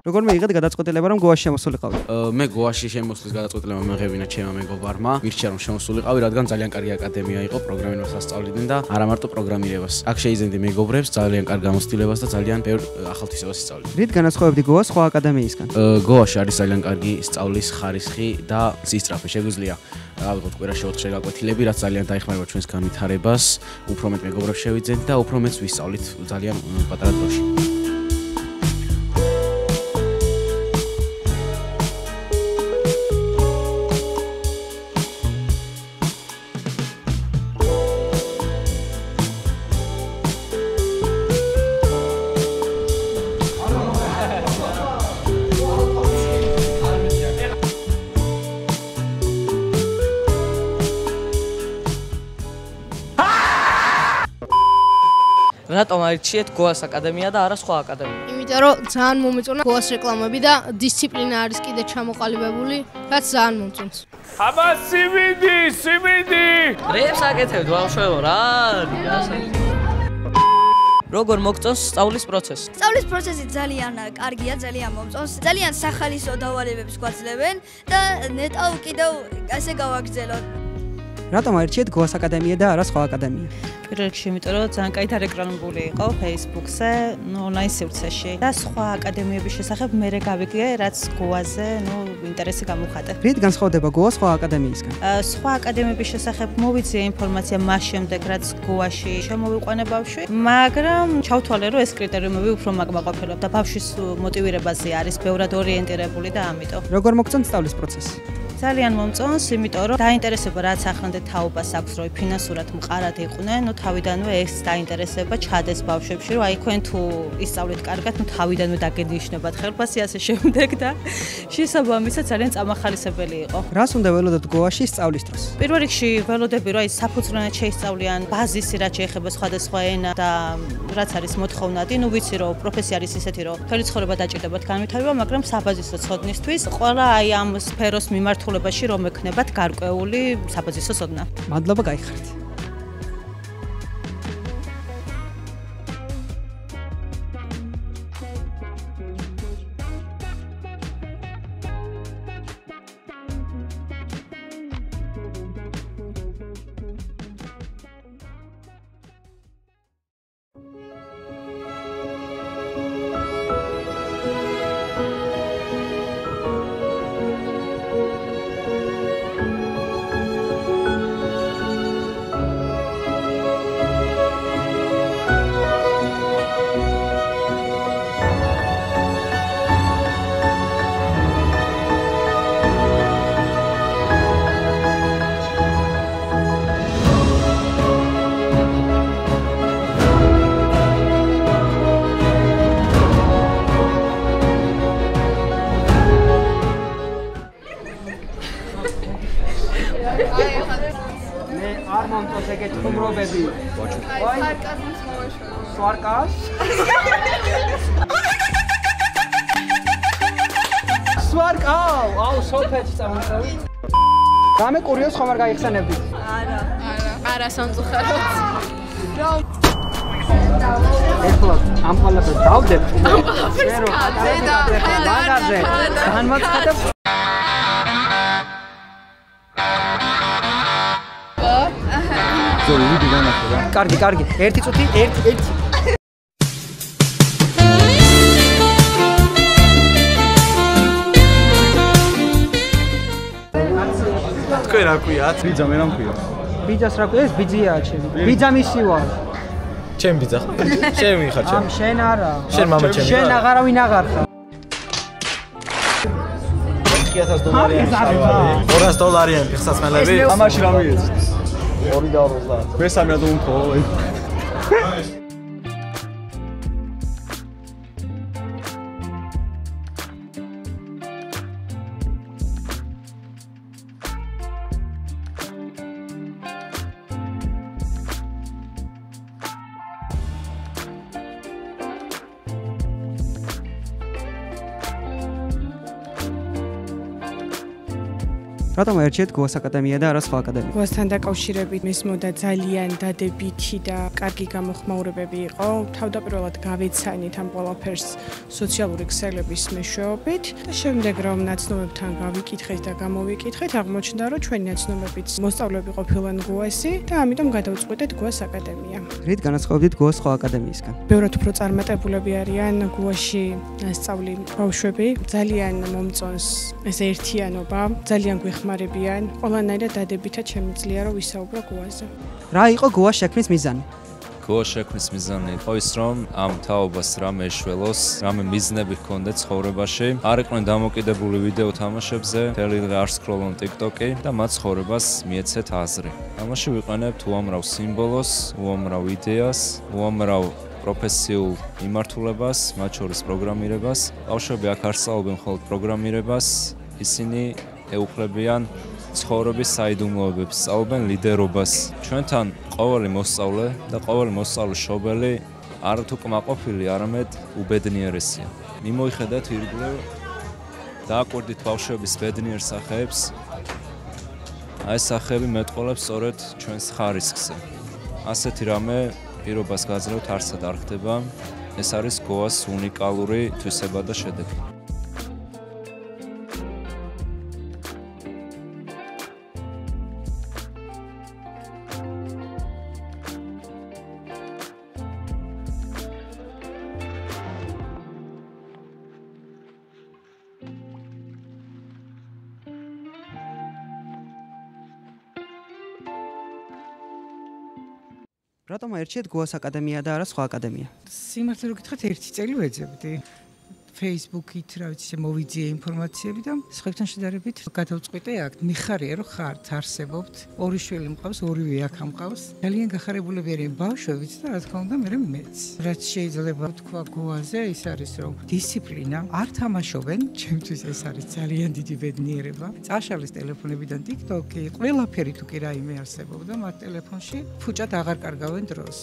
როგორ მიიღეთ გადაწყვეტილება რომ გოაში შემოსულიყავით? მე გოაში შემოსulis გადაწყვეტილება მეღებინა ჩემმა მეგობარმა. მირჩია რომ შემოსულიყავი, რადგან ძალიან კარგი აკადემია იყო, პროგრამირებას ასწავლიდნენ და არა მარტო პროგრამირებას. აქ შეიძენდი მეგობრებს, ძალიან კარგ გამოცდილებას და ძალიან ბევრ ახალ თვისებას ისწავლე. რით განასხვავებდი გოას სხვა აკადემიისგან? გოაში არის ძალიან კარგი სწავლის ხარისხი და სისწრაფე. შეგვიძლია ავიღოთ კვირაში 4 გაკვეთილები, რაც ძალიან დაეხმარება ჩვენს განვითარებას, უფრო მეტ მეგობრებს შევიძენთ და უფრო მეტ ვისწავლით ძალიან პატარა დროში. რატომ აირჩიეთ გოას აკადემია და არა სხვა აკადემია? იმიტომ რომ ძალიან მომეწონა გოას რეკლამები და დისციპლინა არის კიდე ჩამოყალიბებული, რაც ძალიან მომწონს. აბა სიმინდი! რებს აკეთებთ ბავშვებო რა? როგორ მოგწონს სწავლის პროცესი? სწავლის პროცესი ძალიან კარგია, ძალიან მომწონს. ძალიან სახალისო დავალებებს გვაძლევენ და ნეტავ კიდევ ასე გავაგრძელოთ. რატომ აირჩიეთ გოას აკადემია და არა სხვა აკადემია? პირველ რიგში, იმიტომ რომ ძალიან კაი დარეკრამებული იყო Facebook-ზე, ონლაინ სივრცეში და სხვა აკადემიების შესახებ მე გავიგე, რაც გოაზე, ინტერესი გამოვხატე. რით განსხვავდება გოა სხვა აკადემიისგან? სხვა აკადემიების შესახებ მოვიცე ინფორმაცია მას შემდეგ, რაც გოაში შემოვიყვანე ბავშვი, მაგრამ ჩავთვალე, რომ ეს კრიტერიუმები უფრო მაგმაყოფილებ და ბავშვის მოტივირებაზე არის ბევრად ორიენტირებული და ამიტომ. როგორ მოგწონთ სწავლის პროცესი? ძალიან მომწონს, იმიტომ რომ დაინტერესება რაც ახლანდ თაობას აქვს, რომ ფინანსურად მყარად იყვნენ, თავიდანვე ეს დაინტერესება ჩადეს ბავშვებში, რომ აი თქვენ თუ ისწავლეთ კარგად, თავიდანვე დაგენიშნებათ ხელფასი ასე შემდეგ და შესაბამისად ძალიან წამახალისებელი იყო. რას უნდა ველოდოთ გოაში სწავლის დროს? პირველ რიგში ველოდები, რომ აი საფუძვლიანად შეისწავლიან ბაზისი, რაც შეეხება სხვადასხვა ენა და რაც არის მოთხოვნადი, ვიცი რომ პროფესია არის ისეთი, რომ მთელი ცხოვრება დაჭირდებათ განვითარება, მაგრამ საბაზისო ცოდნისთვის ყველა აი ამ სფეროს მიმართულებაში რომ ექნებათ გარკვეული საბაზისო ცოდნა. მადლობა, გაიხარეთ. არ მომწონს ეგეთ ხუმრობები. სარკაზმის მოვაშორე. სვარკას? სვარკაო, აუ სოფეთში წამოსავით. რამე კურიოს ხომ არ გაიხსენებდით? არა სამწუხაროდ. ეხლა ამ ყველაფერს დავდებ. მაგაზე. განმოცხადებ. ზოგი განახლა. კარგი. ერთი წუთი, ერთი. თქვენ რა ქვიათ? ბიძა მე რა მქვია? ბიძას რა ქვია? ეს ბიძიაა ჩემი. ბიძა მისი ვარ. ჩემ ბიძა. შენ ვიხარ ჩემ? შენ არა. შენ მამა ჩემი. შენ აღარავინ აღარ ხარ. $200 $200 ფიხსაცმელები. ამაში რა მიეცით? 250. მესამე რა დუმქო? რატომ აერჩიეთ გოას აკადემია და არა სხვა აკადემია? გოასთან დაკავშირებით მისმოდა ძალიან დადებითი და კარგი გამოხმაურებები იყო. თავდაპირველად გავეცანით ამ ყველაფერს სოციალური ქსელების მეშვეობით და შემდეგ რომ ნაცნობებთან გავიკითხეთ და გამოვიკითხეთ, აღმოჩნდა რომ ჩვენი ნაცნობებიც მოსწავლეები ყოფილან გოასი და ამიტომ გადავწყვიტეთ გოას აკადემია. რით განასხვავებდით გოას სხვა აკადემიისგან? ბევრად უფრო წარმატებულები არიან გოაში სწავლი ბავშვები, ძალიან მომწონს ეს ერთიანობა, ძალიან გვეხმარებიან. ყველანაირად დადებითად შემიძლია რომ ვისაუბრო გოაზე. რა იყო გოას შექმნის მიზანი? გოას შექმნის მიზანი იყო ის, რომ ამ თაობას რამე ეშველოს, რამე მიზნები ჰქონდეთ ცხოვრებაში. არ იყვნენ დამოკიდებული ვიდეო თამაშებზე, მთელი დღე არ სკროლონ TikTok-ი და მათ ცხოვრებას მიეცეთ აზრი. ამაში ვიყენებთ უამრავ სიმბოლოს, უამრავ იდეას, უამრავ პროფესიულ მიმართულებას, მათ შორის პროგრამირებას. ბავშვები აქ არ სწავლობენ მხოლოდ პროგრამირებას, ისინი ეუფლებიან ცხოვრების საიდუმლოებებს, სწავლობენ ლიდერობას. ჩვენთან ყოველი მოსწავლე და ყოველი მოსწავლის მშობელი არათუ კმაყოფილი, არამედ უბედნიერესია. მიმოიხედეთ ირგვლივ, დააკვირდით ბავშვების ბედნიერ სახეებს. აი ეს სახეები მეტყველებს სწორედ ჩვენს ხარისხზე. ასეთი რამე პირობას გაძლევთ არსად არ ხდება. ეს არის გოას უნიკალური თვისება და შედეგი. რატომ აერჩიეთ გოას აკადემია და არა სხვა აკადემია? სიმართლე რომ გითხრათ, ერთი წელი ვეძებდი. Facebook-ით, რა ვიცი, მოვიძიე ინფორმაციები და სხვებთან შედარებით გადავწყვიტე აქ. მიხარია რომ ხართ, არსებობთ. ორი შვილი მყავს, ორივე აქ მყავს. ძალიან გახარებულები არიან ბავშვებიც და რა თქმა უნდა მეც. რაც შეიძლება თქვა გოაზე, ის არის რომ დისციპლინა არ თამაშობენ, ჩემთვის ეს არის ძალიან დიდი ბედნიერება. წაშალის ტელეფონებიდან TikTok-ი, ყველაფერი თუ კი რაიმე არსებობდა მათ ტელეფონში, ფუჭად აღარ კარგავენ დროს.